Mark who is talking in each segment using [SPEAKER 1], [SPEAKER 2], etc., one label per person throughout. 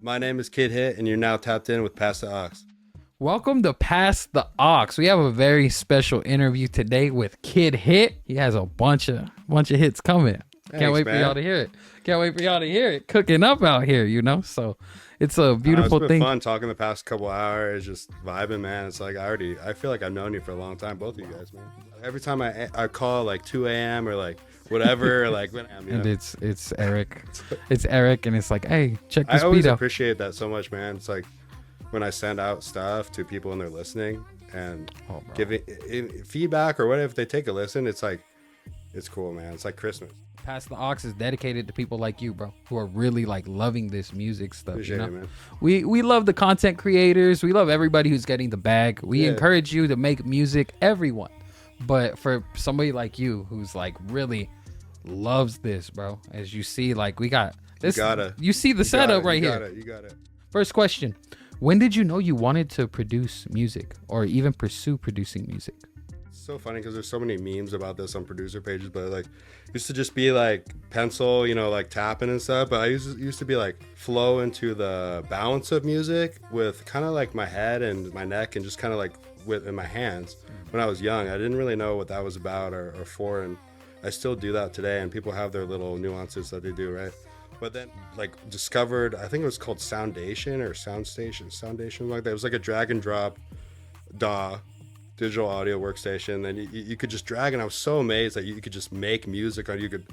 [SPEAKER 1] My name is Kid Hit, and you're now tapped in with Pass the Aux.
[SPEAKER 2] Welcome to Pass the Aux. We have a very special interview today with Kid Hit. He has a bunch of hits coming. Can't wait for y'all to hear it. Can't wait for y'all to hear it. Cooking up out here, you know? So it's a beautiful
[SPEAKER 1] it's been
[SPEAKER 2] thing.
[SPEAKER 1] fun talking the past couple hours, just vibing, man. It's like I feel like I've known you for a long time, both of you guys, man. Every time I call like 2 a.m. or like whatever, like when I'm,
[SPEAKER 2] and it's Eric. It's Eric, and it's like, hey, check this
[SPEAKER 1] I always
[SPEAKER 2] beat out.
[SPEAKER 1] appreciate that so much, man. It's like when I send out stuff to people and they're listening and giving feedback or whatever, if they take a listen, it's like, it's cool, man. It's like Christmas.
[SPEAKER 2] Pass the Aux is dedicated to people like you, bro, who are really like loving this music stuff.
[SPEAKER 1] Appreciate
[SPEAKER 2] you know?
[SPEAKER 1] it, man.
[SPEAKER 2] We love the content creators. We love everybody who's getting the bag. We encourage you to make music, everyone. But for somebody like you who's like really loves this, bro, as you see, like we got this. You see the setup right here.
[SPEAKER 1] You got it.
[SPEAKER 2] First question. When did you know you wanted to produce music or even pursue producing music?
[SPEAKER 1] It's so funny because there's so many memes about this on producer pages, but like used to just be like pencil, you know, like tapping and stuff. But I used to be like flow into the balance of music with kind of like my head and my neck and just kind of like in my hands. When I was young, I didn't really know what that was about or for, and I still do that today. And people have their little nuances that they do, right? But then like discovered, I think it was called Soundation or Soundation like that. It was like a drag and drop DAW, digital audio workstation. And you could just drag, and I was so amazed that you could just make music on. You could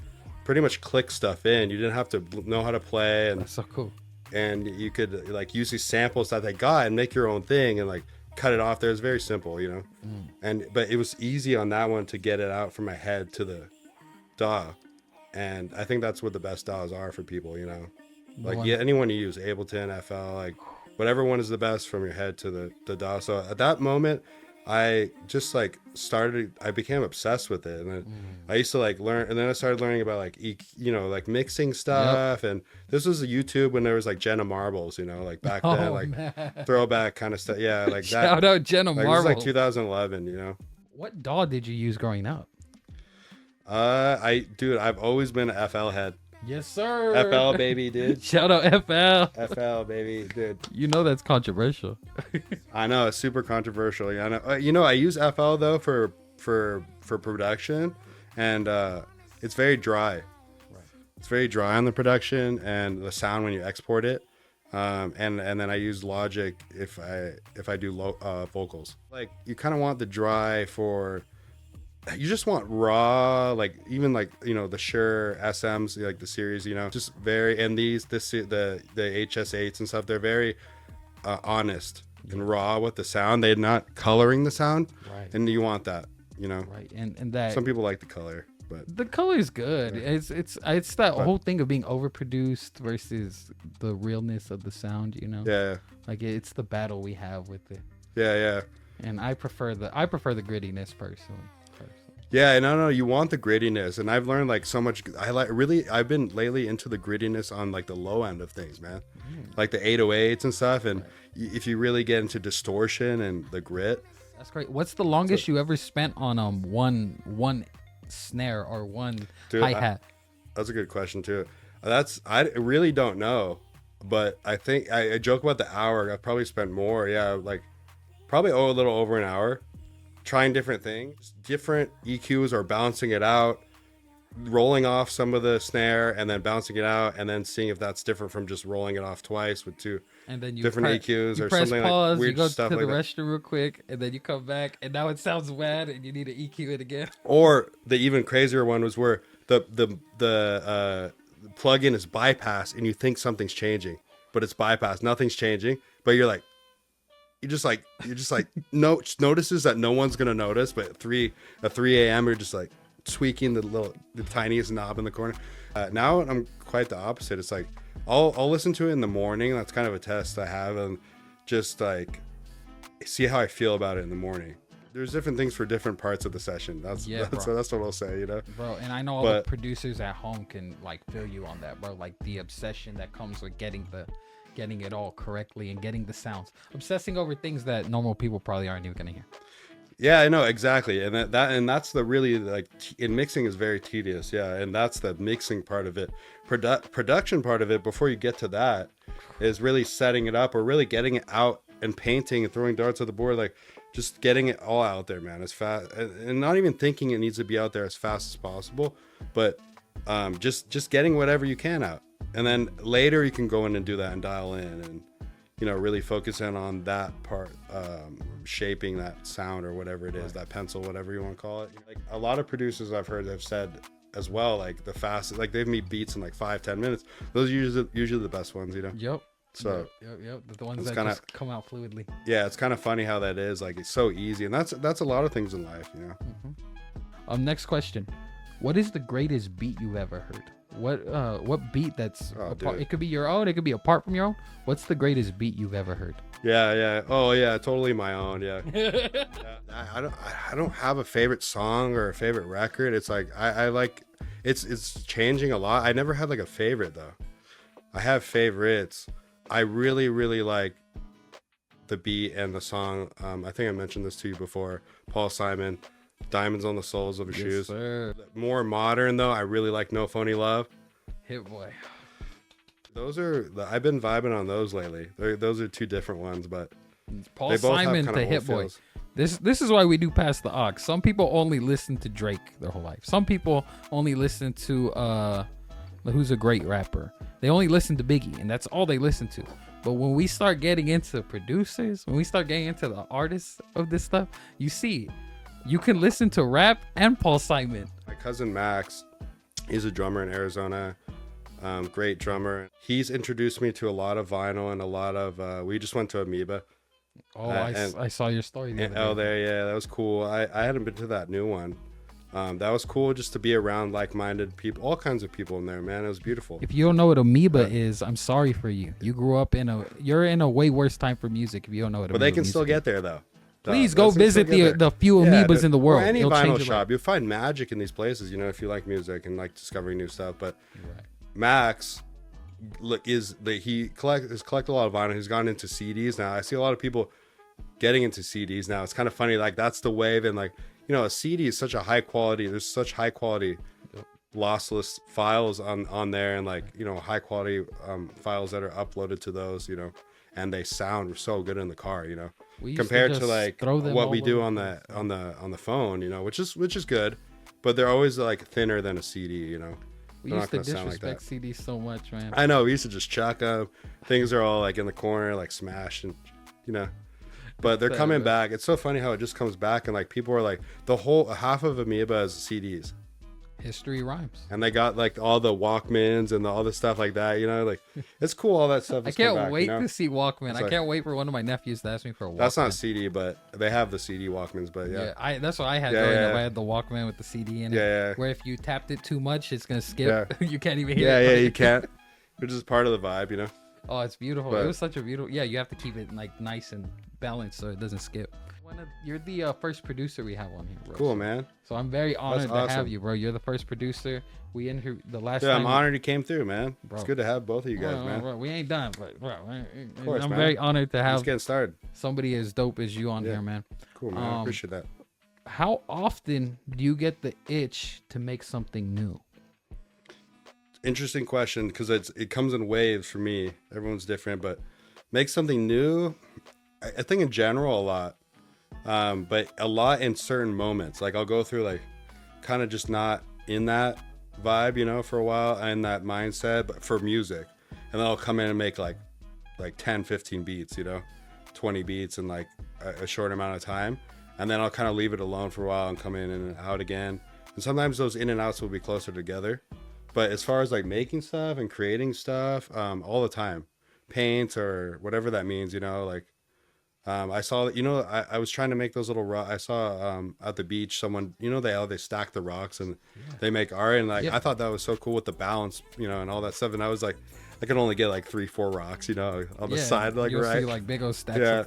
[SPEAKER 1] pretty much click stuff in. You didn't have to know how to play. And
[SPEAKER 2] that's so cool.
[SPEAKER 1] And you could like use these samples that they got and make your own thing and like cut it off there. It's very simple, you know. But it was easy on that one to get it out from my head to the DAW. And I think that's what the best DAWs are for people, you know. Like anyone you use, Ableton, FL, like whatever one is the best from your head to the DAW. So at that moment, I just like I became obsessed with it. And I used to like learn, and then I started learning about like, you know, like mixing stuff. Yep. And this was a YouTube when there was like Jenna Marbles, you know, like back then, like throwback kind of stuff. Yeah, like that.
[SPEAKER 2] Shout out Jenna Marbles.
[SPEAKER 1] It was like 2011, you know.
[SPEAKER 2] What DAW did you use growing up?
[SPEAKER 1] I've always been a FL head.
[SPEAKER 2] Yes, sir.
[SPEAKER 1] FL, baby, dude.
[SPEAKER 2] Shout out FL.
[SPEAKER 1] FL, baby, dude.
[SPEAKER 2] You know that's controversial.
[SPEAKER 1] I know, it's super controversial. Yeah, I know. You know, I use FL though for production, and it's very dry. Right. It's very dry on the production and the sound when you export it. And then I use Logic if I do vocals. Like you kind of want the dry for. You just want raw, like even like, you know, the Shure SMs, like the series, you know, just very, and the HS8s and stuff, they're very honest and raw with the sound. They're not coloring the sound,
[SPEAKER 2] right? And
[SPEAKER 1] you want that, you know,
[SPEAKER 2] right? And that
[SPEAKER 1] some people like the color, but
[SPEAKER 2] the color is good. Yeah. It's that whole thing of being overproduced versus the realness of the sound, you know.
[SPEAKER 1] Yeah.
[SPEAKER 2] Like it's the battle we have with it.
[SPEAKER 1] Yeah.
[SPEAKER 2] And I prefer the grittiness personally.
[SPEAKER 1] Yeah, no, you want the grittiness, and I've learned like so much. I've been lately into the grittiness on like the low end of things, man, like the 808s and stuff. And if you really get into distortion and the grit,
[SPEAKER 2] that's great. What's the longest you ever spent on one snare or one hi-hat?
[SPEAKER 1] That's a good question too. I really don't know, but I think I joke about the hour. I probably spent more. Yeah, like probably a little over an hour. Trying different things, different EQs or balancing it out, rolling off some of the snare and then bouncing it out, and then seeing if that's different from just rolling it off twice with two different EQs or something
[SPEAKER 2] pause,
[SPEAKER 1] like weird
[SPEAKER 2] you go
[SPEAKER 1] stuff
[SPEAKER 2] to
[SPEAKER 1] like
[SPEAKER 2] the
[SPEAKER 1] that.
[SPEAKER 2] restroom real quick, and then you come back, and now it sounds bad, and you need to EQ it again.
[SPEAKER 1] Or the even crazier one was where the plug-in is bypassed, and you think something's changing, but it's bypassed, nothing's changing, but you're just like no notices that no one's gonna notice, but at 3 a.m. you're just like tweaking the tiniest knob in the corner. Now I'm quite the opposite. It's like I'll listen to it in the morning. That's kind of a test I have, and just like see how I feel about it in the morning. There's different things for different parts of the session. That's what I'll say, you know,
[SPEAKER 2] bro. And I know all the producers at home can like feel you on that, bro. Like the obsession that comes with getting it all correctly and getting the sounds, obsessing over things that normal people probably aren't even gonna hear.
[SPEAKER 1] Yeah, I know, exactly. And that's the really like in mixing is very tedious. Yeah. And that's the mixing part of it. Production part of it, before you get to that, is really setting it up or really getting it out and painting and throwing darts at the board, like just getting it all out there, man, as fast, and not even thinking it needs to be out there as fast as possible, but just getting whatever you can out, and then later you can go in and do that and dial in and, you know, really focus in on that part, shaping that sound or whatever it is, that pencil, whatever you want to call it. Like a lot of producers I've heard have said as well, like the fastest, like they've made beats in like 5-10 minutes. Those are usually the best ones, you know.
[SPEAKER 2] Yep.
[SPEAKER 1] So
[SPEAKER 2] yep. The ones that just come out fluidly.
[SPEAKER 1] Yeah, it's kind of funny how that is. Like it's so easy, and that's a lot of things in life, you know.
[SPEAKER 2] Next question: what is the greatest beat you've ever heard? What beat that's it could be your own, it could be apart from your own. What's the greatest beat you've ever heard?
[SPEAKER 1] Yeah. Oh yeah, totally my own. Yeah. I don't have a favorite song or a favorite record. It's like I like it's changing a lot. I never had like a favorite though. I have favorites. I really like the beat and the song. I think I mentioned this to you before. Paul Simon, Diamonds on the Soles of His Shoes.
[SPEAKER 2] Sir.
[SPEAKER 1] More modern though, I really like No Phony Love.
[SPEAKER 2] Hit Boy.
[SPEAKER 1] Those are I've been vibing on those lately. Those are two different ones, but
[SPEAKER 2] Paul Simon to Hit Boy. This is why we do Pass the Aux. Some people only listen to Drake their whole life. Some people only listen to who's a great rapper. They only listen to Biggie, and that's all they listen to. But when we start getting into producers, when we start getting into the artists of this stuff, you see, you can listen to rap and Paul Simon.
[SPEAKER 1] My cousin Max, he's a drummer in Arizona, great drummer. He's introduced me to a lot of vinyl and a lot of. We just went to Amoeba.
[SPEAKER 2] Oh, I saw your story.
[SPEAKER 1] That was cool. I hadn't been to that new one. That was cool just to be around like-minded people, all kinds of people in there, man. It was beautiful.
[SPEAKER 2] If you don't know what Amoeba is, I'm sorry for you. You grew up you're in a way worse time for music if you don't know what.
[SPEAKER 1] But they can still get there though.
[SPEAKER 2] Please go visit the few Amoebas in the world.
[SPEAKER 1] Or any vinyl shop, you'll find magic in these places. You know, if you like music and like discovering new stuff. But Max, look, he has collected a lot of vinyl. He's gone into CDs now. I see a lot of people getting into CDs now. It's kind of funny. Like that's the wave, and like. You know, a CD is such a high quality. There's such high quality lossless files on there, and like, you know, high quality files that are uploaded to those, you know, and they sound so good in the car, you know, compared to like what we do on the phone, you know, which is good, but they're always like thinner than a CD, you know.
[SPEAKER 2] We used to disrespect CDs so much, man.
[SPEAKER 1] I know, we used to just chuck them. Things are all like in the corner, like smashed, and you know. But they're coming back. It's so funny how it just comes back, and like people are like, the whole half of Amoeba is CDs.
[SPEAKER 2] History rhymes.
[SPEAKER 1] And they got like all the Walkmans and all the stuff like that, you know, like it's cool. All that stuff.
[SPEAKER 2] I can't wait to see Walkman. I can't wait for one of my nephews to ask me for a Walkman.
[SPEAKER 1] That's not CD, but they have the CD Walkmans. But yeah,
[SPEAKER 2] that's what I had growing up. I had the Walkman with the CD in it.
[SPEAKER 1] Yeah.
[SPEAKER 2] Where if you tapped it too much, it's gonna skip. You can't even hear
[SPEAKER 1] it. Yeah, you can't. Which is part of the vibe, you know.
[SPEAKER 2] Oh, it's beautiful. But it was such a beautiful. Yeah, you have to keep it like nice and balanced so it doesn't skip. You're the first producer we have on here, bro.
[SPEAKER 1] Cool, man.
[SPEAKER 2] So I'm very honored to have you, bro. You're the first producer. We interviewed the last time.
[SPEAKER 1] I'm honored you came through, man. Bro. It's good to have both of you guys, man.
[SPEAKER 2] Bro, we ain't done, but bro,
[SPEAKER 1] of course,
[SPEAKER 2] I'm very honored to have.
[SPEAKER 1] Just getting started.
[SPEAKER 2] Somebody as dope as you on here, man.
[SPEAKER 1] Cool, man. I appreciate that.
[SPEAKER 2] How often do you get the itch to make something new?
[SPEAKER 1] Interesting question, because it comes in waves for me. Everyone's different, but make something new. I think in general a lot, but a lot in certain moments. Like I'll go through like kind of just not in that vibe, you know, for a while, and that mindset, but for music, and then I'll come in and make like 10, 15 beats, you know, 20 beats in like a short amount of time, and then I'll kind of leave it alone for a while and come in and out again. And sometimes those in and outs will be closer together. But as far as like making stuff and creating stuff, all the time, paint or whatever that means, you know, like I saw that, you know, I was trying to make those little I saw at the beach someone, you know, they stack the rocks and they make art, and like I thought that was so cool with the balance, you know, and all that stuff. And I was like, I could only get like 3-4 rocks, you know, on the side, like
[SPEAKER 2] you'll see like big old stacks up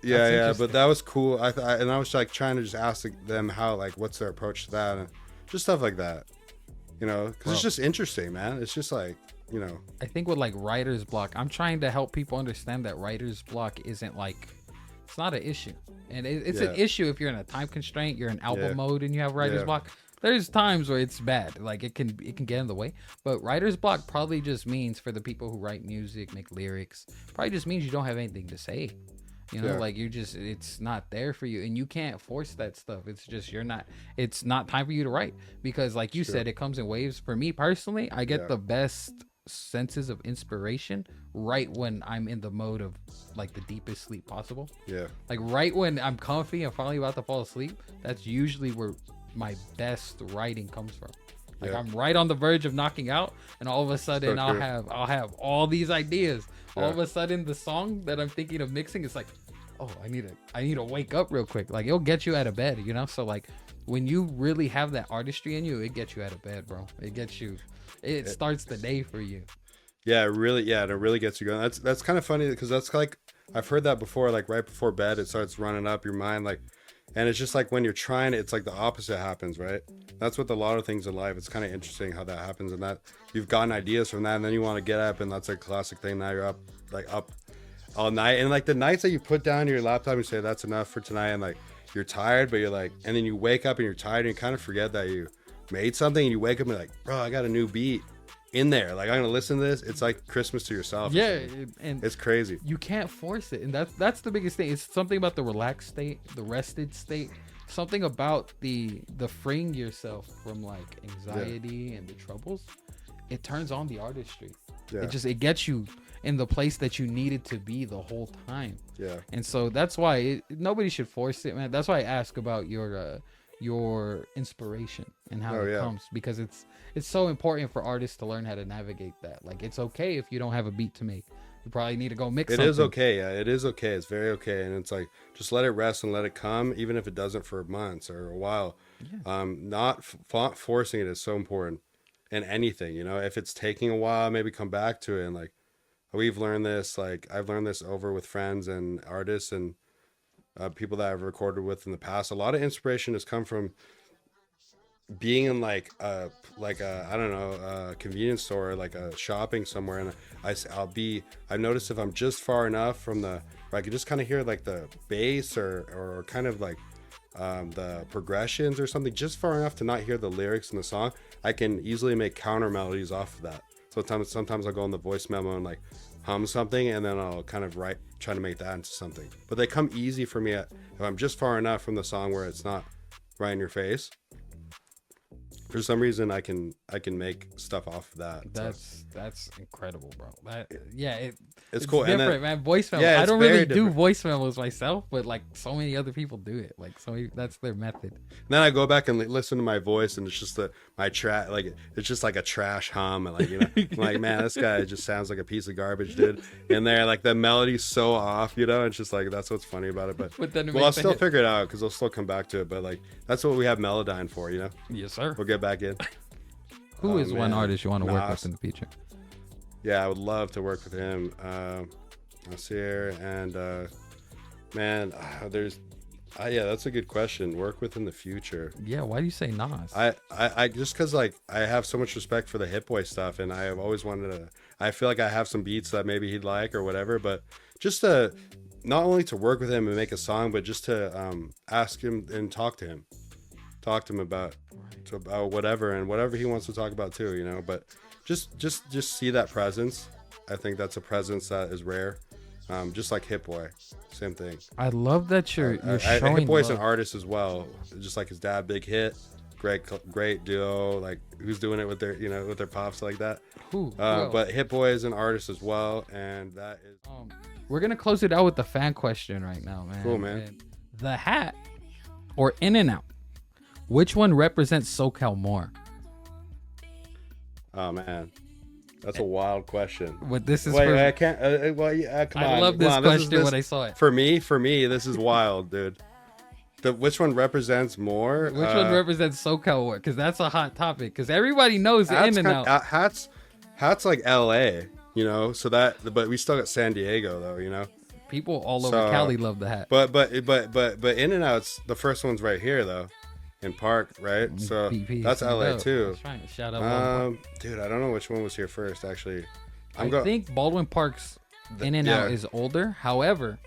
[SPEAKER 2] there.
[SPEAKER 1] But that was cool. And I was like trying to just ask them how, like, what's their approach to that, and just stuff like that. You know, because it's just interesting, man. It's just like, you know.
[SPEAKER 2] I think with like writer's block, I'm trying to help people understand that writer's block isn't like, it's not an issue. And it's an issue if you're in a time constraint, you're in album mode and you have writer's block. there's times where it's bad. Like it can get in the way. But writer's block probably just means, for the people who write music, make lyrics, probably just means you don't have anything to say. You know, like it's not there for you, and you can't force that stuff. It's just it's not time for you to write, because like you said, it comes in waves. For me personally, I get the best senses of inspiration right when I'm in the mode of like the deepest sleep possible. Yeah. Like right when I'm comfy and finally about to fall asleep, that's usually where my best writing comes from. Like I'm right on the verge of knocking out, and all of a sudden I'll have all these ideas. All of a sudden the song that I'm thinking of mixing is like, oh, I need to wake up real quick. Like it'll get you out of bed, you know? So like when you really have that artistry in you, it gets you out of bed, bro. It starts the day for you. Yeah, it really gets you going. That's kind of funny, because that's like, I've heard that before, like right before bed it starts running up your mind, like, and it's just like when you're trying it, it's like the opposite happens, right? That's with a lot of things in life. It's kind of interesting how that happens, and that you've gotten ideas from that, and then you want to get up, and that's a classic thing. Now you're up all night, and like the nights that you put down your laptop and say that's enough for tonight, and like you're tired, but you're like, and then you wake up and you're tired, and you kind of forget that you made something, and you wake up and you're like, bro, I got a new beat in there, like I'm gonna listen to this. It's like Christmas to yourself. Yeah, and it's crazy. You can't force it, and that's the biggest thing. It's something about the relaxed state, the rested state, something about the freeing yourself from like anxiety and the troubles. It turns on the artistry. It gets you in the place that you needed to be the whole time. And so that's why nobody should force it, man. That's why I ask about your inspiration and how it comes, because it's so important for artists to learn how to navigate that. Like it's okay if you don't have a beat to make. You probably need to go mix something. It is okay. Yeah, it is okay. It's very okay. And it's like, just let it rest and let it come, even if it doesn't for months or a while. Not forcing it is so important in anything, you know. If it's taking a while, maybe come back to it. And like, we've learned this, like I've learned this over with friends and artists and people that I've recorded with in the past. A lot of inspiration has come from being in like a I don't know, a convenience store, like a shopping somewhere, and I've noticed if I'm just far enough from where I can just kind of hear like the bass or kind of like the progressions or something, just far enough to not hear the lyrics in the song, I can easily make counter melodies off of that. So sometimes I'll go in the voice memo and like hum something, and then I'll kind of try to make that into something. But they come easy for me if I'm just far enough from the song where it's not right in your face. For some reason, I can make stuff off of that. That's incredible, bro. It's cool. Different, and then, man. Voice memos. I don't really do voice memos myself, but like so many other people do it. Like that's their method. And then I go back and listen to my voice, and it's just my track. Like it's just like a trash hum, and like, you know, I'm like, man, this guy just sounds like a piece of garbage, dude. And there, like the melody's so off, you know. It's just like, that's what's funny about it. But then I'll still figure it out, because I'll still come back to it. But like, that's what we have Melodyne for, you know. Yes, sir. We'll get back in. Who is one artist you want to work with in the future? Yeah, I would love to work with him. Nasir, and that's a good question. Work with in the future. Yeah, why do you say Nas? I just because like I have so much respect for the Hit Boy stuff, and I have always wanted to. I feel like I have some beats that maybe he'd like or whatever, but just to not only to work with him and make a song, but just to ask him and talk to him about whatever, and whatever he wants to talk about too, you know. But just see that presence. I think that's a presence that is rare. Just like Hit Boy, same thing. I love that you're showing. Hit Boy's an artist as well, just like his dad, Big Hit. Great duo, like who's doing it with their pops like that. But Hit Boy is an artist as well, and that is. We're gonna close it out with the fan question right now, man. Cool, man. And the hat or In-N-Out? Which one represents SoCal more? Oh man, that's a wild question. What this is? Wait, I can't. Come on. I love this question when I saw it. For me, this is wild, dude. Which one represents more? Which one represents SoCal more? Because that's a hot topic. Because everybody knows the In-N-Out. Hats like L.A. You know, so but we still got San Diego though. You know, people all over Cali love the hat. But In-N-Out's the first one's right here though. In Park, right? So that's LA too. Trying to shout out dude, I don't know which one was here first actually. I think Baldwin Park's In-N-Out is older. However,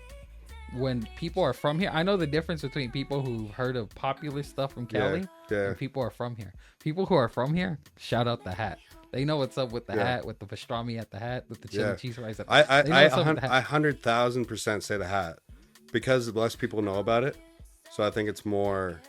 [SPEAKER 2] when people are from here, I know the difference between people who've heard of popular stuff from Cali and people are from here. People who are from here, shout out the hat. They know what's up with the hat, with the pastrami at the hat, with the chili cheese rice at the hat.
[SPEAKER 1] I 100,000% say the hat because less people know about it. So I think it's more,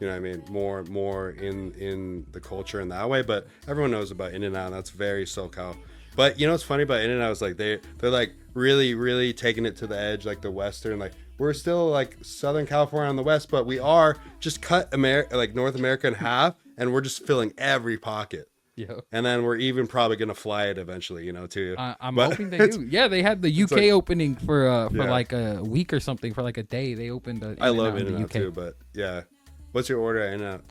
[SPEAKER 1] you know what I mean, more in the culture in that way. But everyone knows about In-N-Out, and that's very SoCal. But you know what's funny about In-N-Out is like they're like really taking it to the edge, like the Western, like we're still like Southern California on the West, but we are just cut like North America in half, and we're just filling every pocket.
[SPEAKER 2] Yeah.
[SPEAKER 1] And then we're even probably gonna fly it eventually, you know, too.
[SPEAKER 2] I'm hoping they do. Yeah, they had the UK like, opening for like a week or something, for like a day. They opened. I love In-N-Out
[SPEAKER 1] too, but yeah. What's your order at In-N-Out?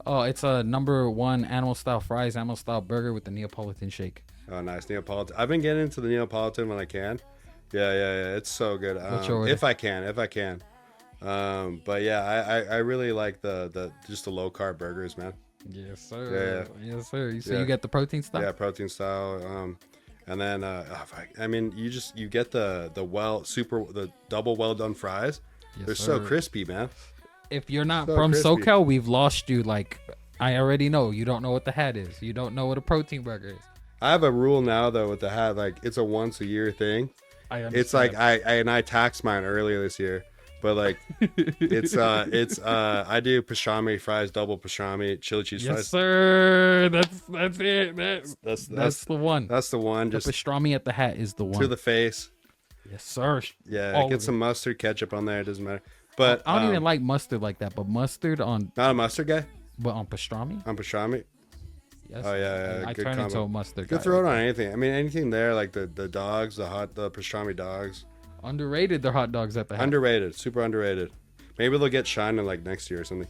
[SPEAKER 2] Oh, it's a #1 animal style fries, animal style burger with the Neapolitan shake.
[SPEAKER 1] Oh, nice Neapolitan. I've been getting into the Neapolitan when I can. Yeah. It's so good. If I can. But yeah, I really like the just the low carb burgers, man.
[SPEAKER 2] Yes, sir. Yeah. Yes, sir. So you get the protein style?
[SPEAKER 1] Yeah, protein style. And then I mean, you get the double well done fries. Yes, they're so crispy, man.
[SPEAKER 2] If you're not from SoCal, we've lost you. Like, I already know you don't know what the hat is. You don't know what a protein burger is.
[SPEAKER 1] I have a rule now though with the hat, like it's a once a year thing.
[SPEAKER 2] I understand.
[SPEAKER 1] It's like I taxed mine earlier this year, but like it's I do pastrami fries, double pastrami, chili cheese fries.
[SPEAKER 2] Yes, sir. That's it. That's the one.
[SPEAKER 1] That's the one.
[SPEAKER 2] The pastrami at the hat is the one.
[SPEAKER 1] To the face.
[SPEAKER 2] Yes, sir.
[SPEAKER 1] Yeah, get some mustard, ketchup on there. It doesn't matter. But
[SPEAKER 2] I don't even like mustard like that. But mustard on.
[SPEAKER 1] Not a mustard guy.
[SPEAKER 2] But on pastrami.
[SPEAKER 1] On pastrami.
[SPEAKER 2] Yes.
[SPEAKER 1] Oh yeah.
[SPEAKER 2] I turn into a mustard.
[SPEAKER 1] You can throw it on anything. I mean, anything there, like the dogs, the pastrami dogs.
[SPEAKER 2] Underrated. Their hot dogs at the hat.
[SPEAKER 1] Underrated, super underrated. Maybe they'll get shining like next year or something.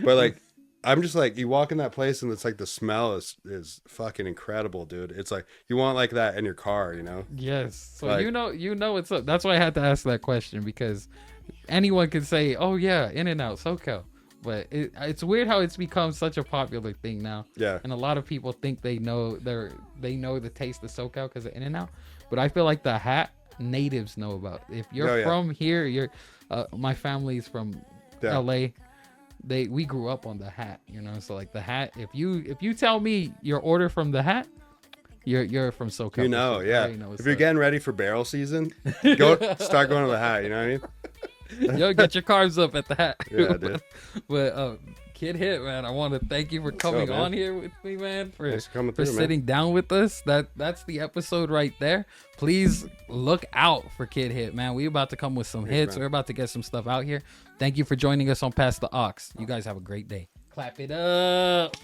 [SPEAKER 1] But like, I'm just like, you walk in that place and it's like the smell is fucking incredible, dude. It's like you want like that in your car, you know?
[SPEAKER 2] Yes. So like, you know what's up. That's why I had to ask that question, because anyone could say, "Oh yeah, In-N-Out, SoCal." But it's weird how it's become such a popular thing now.
[SPEAKER 1] Yeah.
[SPEAKER 2] And a lot of people think they know the taste of SoCal because of In-N-Out. But I feel like the hat natives know about. If you're from here, my family's from LA. We grew up on the hat, you know. So like the hat, if you tell me your order from the hat, you're from SoCal.
[SPEAKER 1] You know, yeah. If you're getting ready for barrel season, start going to the hat, you know what I mean?
[SPEAKER 2] Yo, get your carbs up at the hat.
[SPEAKER 1] Yeah, dude.
[SPEAKER 2] But Kid Hit, man, I want to thank you for coming on here with me, man. For sitting down with us. That's the episode right there. Please look out for Kid Hit, man. We about to come with some hits. Man. We're about to get some stuff out here. Thank you for joining us on Pass the Aux. You guys have a great day. Clap it up.